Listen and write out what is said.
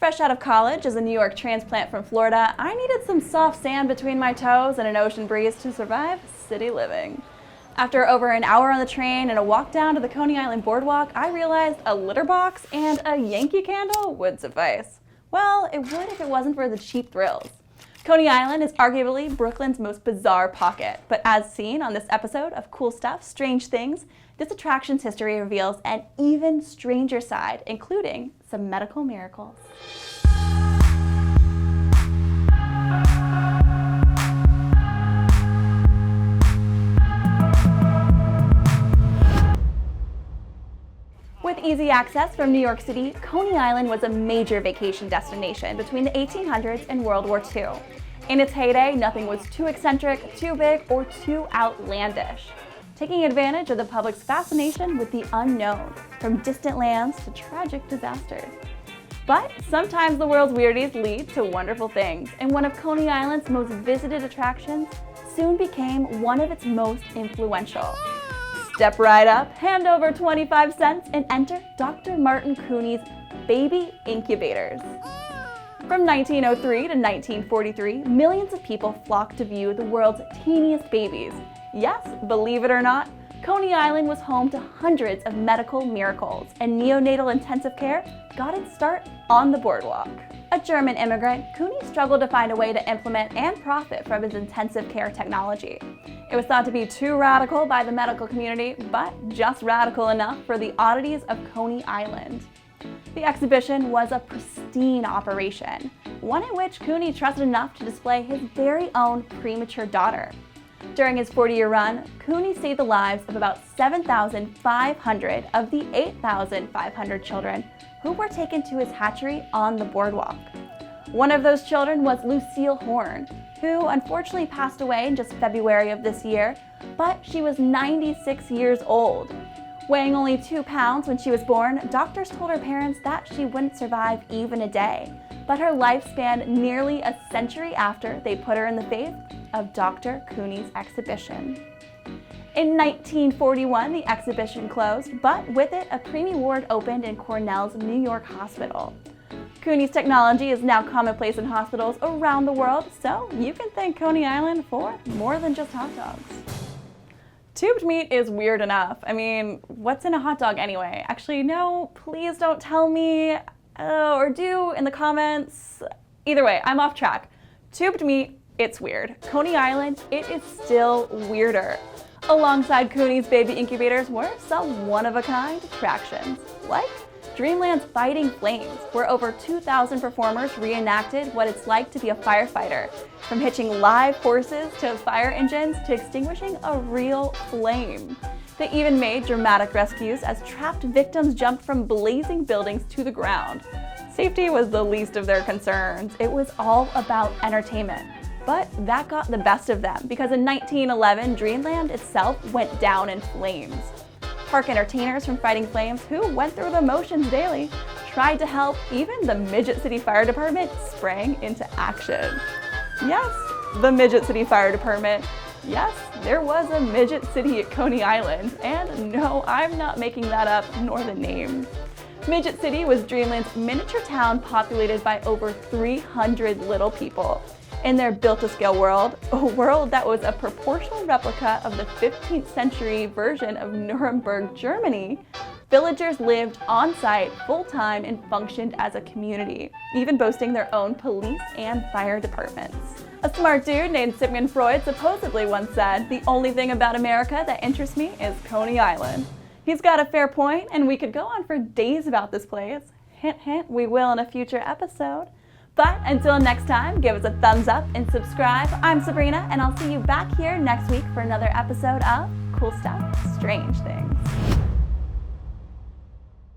Fresh out of college as a New York transplant from Florida, I needed some soft sand between my toes and an ocean breeze to survive city living. After over an hour on the train and a walk down to the Coney Island boardwalk, I realized a litter box and a Yankee candle would suffice. Well, it would if it wasn't for the cheap thrills. Coney Island is arguably Brooklyn's most bizarre pocket, but as seen on this episode of Cool Stuff, Strange Things, this attraction's history reveals an even stranger side, including some medical miracles. With easy access from New York City, Coney Island was a major vacation destination between the 1800s and World War II. In its heyday, nothing was too eccentric, too big, or too outlandish, taking advantage of the public's fascination with the unknown, from distant lands to tragic disasters. But sometimes the world's weirdies lead to wonderful things, and one of Coney Island's most visited attractions soon became one of its most influential. Step right up, hand over 25 cents, and enter Dr. Martin Cooney's baby incubators. From 1903 to 1943, millions of people flocked to view the world's teeniest babies. Yes, believe it or not, Coney Island was home to hundreds of medical miracles, and neonatal intensive care got its start on the boardwalk. A German immigrant, Cooney struggled to find a way to implement and profit from his intensive care technology. It was thought to be too radical by the medical community, but just radical enough for the oddities of Coney Island. The exhibition was a pristine operation, one in which Cooney trusted enough to display his very own premature daughter. During his 40-year run, Cooney saved the lives of about 7,500 of the 8,500 children who were taken to his hatchery on the boardwalk. One of those children was Lucille Horn, who unfortunately passed away in just February of this year, but she was 96 years old. Weighing only 2 pounds when she was born, doctors told her parents that she wouldn't survive even a day, but her life spanned nearly a century after they put her in the faith of Dr. Cooney's exhibition. In 1941, the exhibition closed, but with it, a preemie ward opened in Cornell's New York hospital. Cooney's technology is now commonplace in hospitals around the world, so you can thank Coney Island for more than just hot dogs. Tubed meat is weird enough. I mean, what's in a hot dog anyway? Actually, no, please don't tell me, or do in the comments. Either way, I'm off track. Tubed meat, it's weird. Coney Island, it is still weirder. Alongside Cooney's baby incubators were some one-of-a-kind attractions, like Dreamland's Fighting Flames, where over 2,000 performers reenacted what it's like to be a firefighter, from hitching live horses to fire engines to extinguishing a real flame. They even made dramatic rescues as trapped victims jumped from blazing buildings to the ground. Safety was the least of their concerns. It was all about entertainment. But that got the best of them, because in 1911, Dreamland itself went down in flames. Park entertainers from Fighting Flames, who went through the motions daily, tried to help. Even the Midget City Fire Department sprang into action. Yes, the Midget City Fire Department. Yes, there was a Midget City at Coney Island, and no, I'm not making that up, nor the name. Midget City was Dreamland's miniature town populated by over 300 little people. In their built-to-scale world, a world that was a proportional replica of the 15th century version of Nuremberg, Germany, villagers lived on-site full-time and functioned as a community, even boasting their own police and fire departments. A smart dude named Sigmund Freud supposedly once said, "The only thing about America that interests me is Coney Island." He's got a fair point, and we could go on for days about this place. Hint, hint, we will in a future episode. But until next time, give us a thumbs up and subscribe. I'm Sabrina, and I'll see you back here next week for another episode of Cool Stuff, Strange Things.